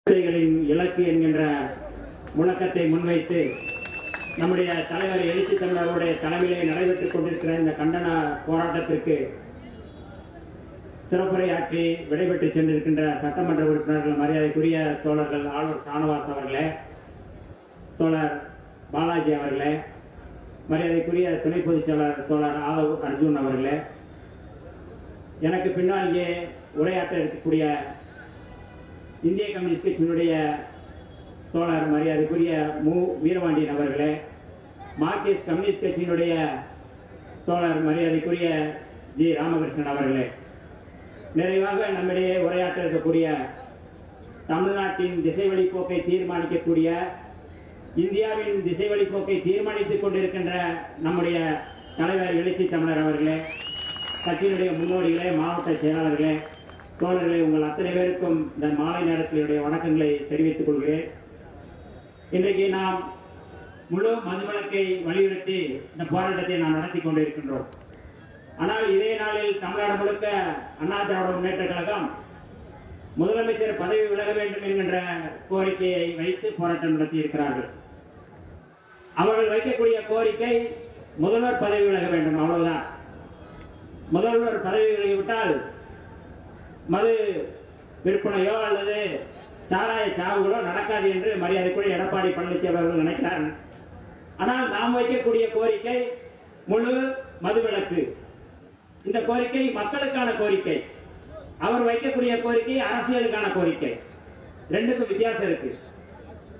இலக்கு என்கின்ற முழக்கத்தை முன்வைத்து நம்முடைய தலைவர் எழுச்சி தமிழருடைய தலைமையிலே நடைபெற்றுக் கொண்டிருக்கிற இந்த கண்டன போராட்டத்திற்கு சிறப்புரையாற்றி விடைபெற்று சென்றிருக்கின்ற சட்டமன்ற உறுப்பினர்கள், மரியாதைக்குரிய தோழர்கள் ஆளுநர் ஷானவாஸ் அவர்களே, தோழர் பாலாஜி அவர்களே, மரியாதைக்குரிய துணை பொதுச் செயலாளர் தோழர் ஆதவ் அர்ஜுன் அவர்களே, எனக்கு பின்னால் இங்கே உரையாற்ற இருக்கக்கூடிய இந்திய கம்யூனிஸ்ட் கட்சியினுடைய தோழர் மரியாதைக்குரிய மு வீரபாண்டியன் அவர்களே, மார்க்சிஸ்ட் கம்யூனிஸ்ட் கட்சியினுடைய தோழர் மரியாதைக்குரிய ஜி ராமகிருஷ்ணன் அவர்களே, நிறைவாக நம்மிடையே உரையாற்ற இருக்கக்கூடிய தமிழ்நாட்டின் திசை வழிப்போக்கை தீர்மானிக்கக்கூடிய, இந்தியாவின் திசை வழிப்போக்கை தீர்மானித்துக் கொண்டிருக்கின்ற நம்முடைய தலைவர் எழுச்சி தமிழர் அவர்களே, கட்சியினுடைய முன்னோடிகளே, மாவட்ட செயலாளர்களே, தோழர்களே, உங்கள் அத்தனை பேருக்கும் இந்த மாலை நேரத்தினுடைய வணக்கங்களை தெரிவித்துக் கொள்கிறேன். இன்றைக்கு நாம் முழு மதுவிலக்கை வலியுறுத்தி இந்த போராட்டத்தை நாம் நடத்தி கொண்டிருக்கின்றோம். ஆனால் இதே நாளில் தமிழ்நாடு முழுக்க அண்ணா திராவிட முன்னேற்ற கழகம் முதலமைச்சர் பதவி விலக வேண்டும் என்கின்ற கோரிக்கையை வைத்து போராட்டம் நடத்தி இருக்கிறார்கள். அவர்கள் வைக்கக்கூடிய கோரிக்கை முதல்வர் பதவி விலக வேண்டும், அவ்வளவுதான். முதல்வர் பதவி விலகிவிட்டால் மது விற்பனையோ அல்லது சாராய சாவுகளோ நடக்காது என்று மரியாதைக்குரிய எடப்பாடி பழனிசாமி அவர்கள் நினைக்கிறார். ஆனால் நாம் வைக்கக்கூடிய கோரிக்கை முழு மதுவிலக்கு. இந்த கோரிக்கை மக்களுக்கான கோரிக்கை. அவர் வைக்கக்கூடிய கோரிக்கை அரசியலுக்கான கோரிக்கை. ரெண்டுக்கும் வித்தியாசம் இருக்கு.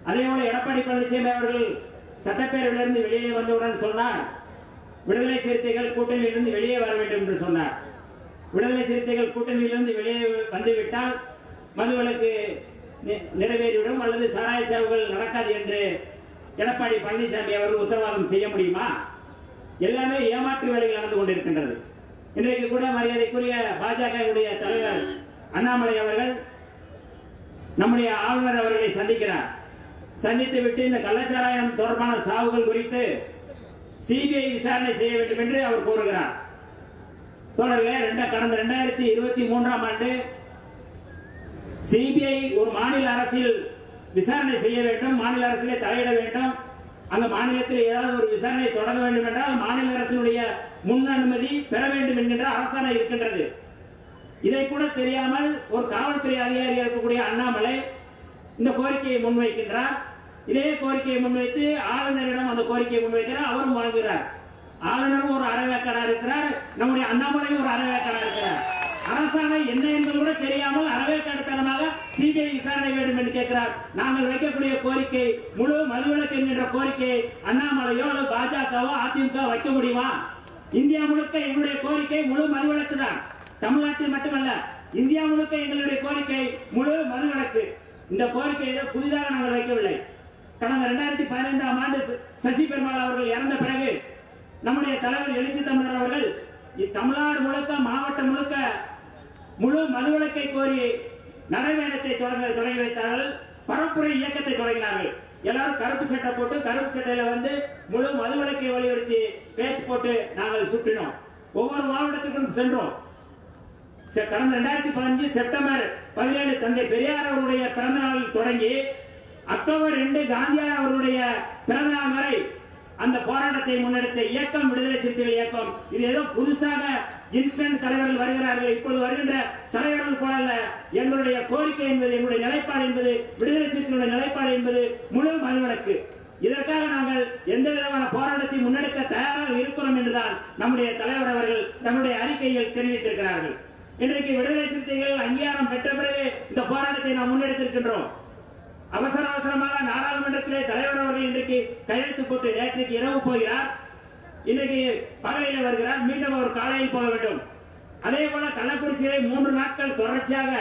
அதே போல எடப்பாடி பழனிசாமி அவர்கள் சட்டப்பேரவையிலிருந்து வெளியே வந்தவுடன் சொன்னார், விடுதலை சிறுத்தைகள் கூட்டணியிலிருந்து வெளியே வர வேண்டும் என்று சொன்னார். விடுதலை சிறுத்தைகள் கூட்டணியிலிருந்து வெளியே வந்துவிட்டால் மதுவிலக்கு நிறைவேறிவிடும் அல்லது சாராய சாவுகள் நடக்காது என்று எடப்பாடி பழனிசாமி அவர்கள் உத்தரவாதம் செய்ய முடியுமா? எல்லாமே ஏமாற்று வேலைகள் நடந்து கொண்டிருக்கின்றது. இன்றைக்கு கூட மரியாதைக்குரிய பாஜகவுடைய தலைவர் அண்ணாமலை அவர்கள் நம்முடைய ஆளுநர் அவர்களை சந்திக்கிறார். சந்தித்து விட்டு இந்த கள்ளச்சாராயம் தொடர்பான சாவுகள் குறித்து சிபிஐ விசாரணை செய்ய வேண்டும் என்று அவர் கூறுகிறார். தோழர்களே, கடந்த 2023ஆம் ஆண்டு சிபிஐ ஒரு மாநில அரசில் விசாரணை செய்ய வேண்டும், மாநில அரசிலே தலையிட வேண்டும். அந்த மாநிலத்தில் ஏதாவது ஒரு விசாரணை தொடங்க வேண்டும் என்றால் மாநில அரசினுடைய முன் அனுமதி பெற வேண்டும் என்கின்ற அரசாணை இருக்கின்றது. இதை கூட தெரியாமல் ஒரு காவல்துறை அதிகாரி இருக்கக்கூடிய அண்ணாமலை இந்த கோரிக்கையை முன்வைக்கின்றார். இதே கோரிக்கையை முன்வைத்து ஆளுநரிடம் அந்த கோரிக்கையை முன்வைக்கிறார். அவரும் வாழ்கிறார். ஆளுநரும் ஒரு அறவேக்காரர் இருக்கிறார், நம்முடைய அண்ணாமலையும் ஒரு அறவேக்காரர் இருக்கிறார். அரசாணை என்ன என்பது கூட தெரியாமல் அறவேக்காரத்தனமாக சிபிஐ விசாரணை வேண்டும் என்று கேட்கிறார். நாங்கள் வைக்கக்கூடிய கோரிக்கை முழு மதுவிலக்கு என்கின்ற கோரிக்கையை அண்ணாமலையோ அல்லது பாஜகவோ அதிமுக வைக்க முடியுமா? இந்தியா முழுக்க எங்களுடைய கோரிக்கை முழு மதுவிலக்கு தான். தமிழ்நாட்டில் மட்டுமல்ல, இந்தியா முழுக்க எங்களுடைய கோரிக்கை முழு மதுவிலக்கு. இந்த கோரிக்கையை புதிதாக நாங்கள் வைக்கவில்லை. கடந்த 2015ஆம் ஆண்டு சசி பெருமாள் அவர்கள் இறந்த பிறகு நம்முடைய தலைவர் எழுச்சி தமிழர் அவர்கள் தமிழ்நாடு முழுக்க, மாவட்டம் முழுக்க முழு மதுவிலக்கை கோரி நடைபயணத்தை தொடங்கி வைத்தார்கள். பரப்புரை இயக்கத்தை தொடங்கினார்கள். எல்லாரும் கருப்பு சட்டை போட்டு கருப்பு சட்டையில வந்து முழு மதுவிலக்கை வலியுறுத்தி பேச்சு போட்டு நாங்கள் சுற்றினோம். ஒவ்வொரு மாவட்டத்திற்கும் சென்றோம். கடந்த 2015 செப்டம்பர் 17 தந்தை பெரியார் அவருடைய பிறந்த நாளில் தொடங்கி அக்டோபர் 2 காந்தியார் அவருடைய பிறந்த நாள் வரை அந்த போராட்டத்தை முன்னெடுத்த இயக்கம் விடுதலை சிறுத்தைகள் இயக்கம். இது ஏதோ புதுசாக இன்ஸ்டன்ட் தலைவர்கள் வருகிறார்கள், இப்பொழுது வருகின்ற தலைவர்கள் போல அல்ல. எங்களுடைய கோரிக்கை என்பது, எங்களுடைய நிலைப்பாடு என்பது, விடுதலை சிறுத்தைகளுடைய நிலைப்பாடு என்பது முழு மதுவிலக்கு. இதற்காக நாங்கள் எந்த விதமான போராட்டத்தை முன்னெடுக்க தயாராக இருக்கிறோம் என்றுதான் நம்முடைய தலைவர் அவர்கள் தன்னுடைய அறிக்கையில் தெரிவித்திருக்கிறார்கள். இன்றைக்கு விடுதலை சிறுத்தைகள் அங்கீகாரம் பெற்ற பிறகு இந்த போராட்டத்தை நாம் முன்னெடுத்திருக்கின்றோம். அவசரமாக நாடாளுமன்றத்திலே தலைவர் அவர்கள் இன்றைக்கு கையெழுத்து போட்டு நேற்றைக்கு இரவு போகிறார், இன்றைக்கு பகலில் வருகிறார், மீண்டும் அவர் காலையில் போக வேண்டும். அதே போல கள்ளக்குறிச்சியிலே 3 நாட்கள் தொடர்ச்சியாக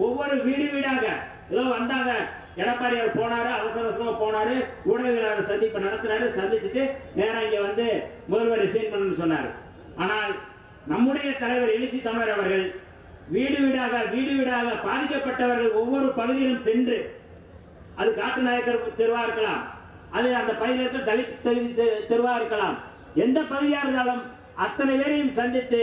ஒவ்வொரு வீடாக ஏதோ வந்தாங்க. எடப்பாடி அவர் போனாரு, அவசரமா போனாரு, ஊடகவியலாளர் சந்திப்பு நடத்தினாரு. சந்திச்சுட்டு நேரம் இங்க வந்து முதல்வர் ரிசைன் பண்ணணும்னு சொன்னார். ஆனால் நம்முடைய தலைவர் எழுச்சி தமிழர் அவர்கள் வீடு வீடாக பாதிக்கப்பட்டவர்கள் ஒவ்வொரு பகுதியிலும் சென்று, அது காட்டுநாயக்கர் தெருவா இருக்கலாம், அது அந்த பகுதியில் தலித் தெருவா இருக்கலாம், எந்த பகுதியா இருந்தாலும் அத்தனை பேரையும் சந்தித்து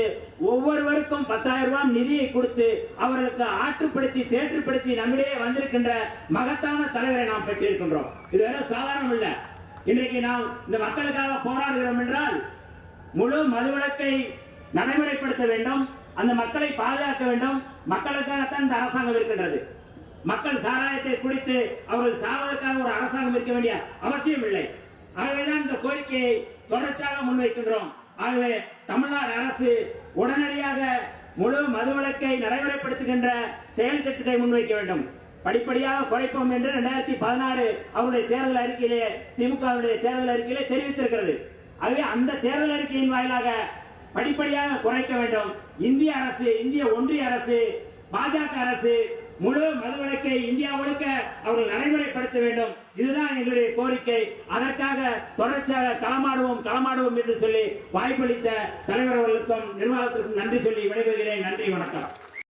ஒவ்வொருவருக்கும் 10,000 ரூபாய் நிதியை கொடுத்து அவர்களுக்கு ஆற்றுப்படுத்தி தேற்றுப்படுத்தி நம்மிடையே வந்திருக்கின்ற மகத்தான தலைவரை நாம் பெற்றிருக்கின்றோம். இது வேற சாதாரணம் இல்ல. இன்றைக்கு நாம் இந்த மக்களுக்காக போராடுகிறோம் என்றால் முழு மதுவிலக்கை நடைமுறைப்படுத்த வேண்டும், அந்த மக்களை பாதுகாக்க வேண்டும். மக்களுக்காகத்தான் இந்த அரசாங்கம் இருக்கின்றது. மக்கள் சாராயத்தை குடித்து அவர்கள் சாவதற்காக ஒரு அரசாங்கம் இருக்க வேண்டிய அவசியம் இல்லை. ஆகவேதான் இந்த கோரிக்கையை தொடர்ச்சியாக முன்வைக்கின்றோம். ஆகவே தமிழ்நாடு அரசு உடனடியாக முழு மதுவிலக்கை நடைமுறைப்படுத்துகின்ற செயல் திட்டத்தை முன்வைக்க வேண்டும். படிப்படியாக குறைப்போம் என்று 2016 அவருடைய தேர்தல் அறிக்கையிலே திமுகவுடைய தேர்தல் அறிக்கையிலே தெரிவித்திருக்கிறது. ஆகவே அந்த தேர்தல் அறிக்கையின் வாயிலாக படிப்படியாக குறைக்க வேண்டும். இந்திய அரசு, இந்திய ஒன்றிய அரசு, பாஜக அரசு முழு மதுவிலக்கை இந்தியா முழுக்க அவர்கள் நடைமுறைப்படுத்த வேண்டும். இதுதான் எங்களுடைய கோரிக்கை. அதற்காக தொடர்ச்சியாக களமாடுவோம் என்று சொல்லி வாய்ப்பளித்த தலைவர் அவர்களுக்கும் நிர்வாகத்திற்கும் நன்றி சொல்லி விடைபெறுகிறேன். நன்றி, வணக்கம்.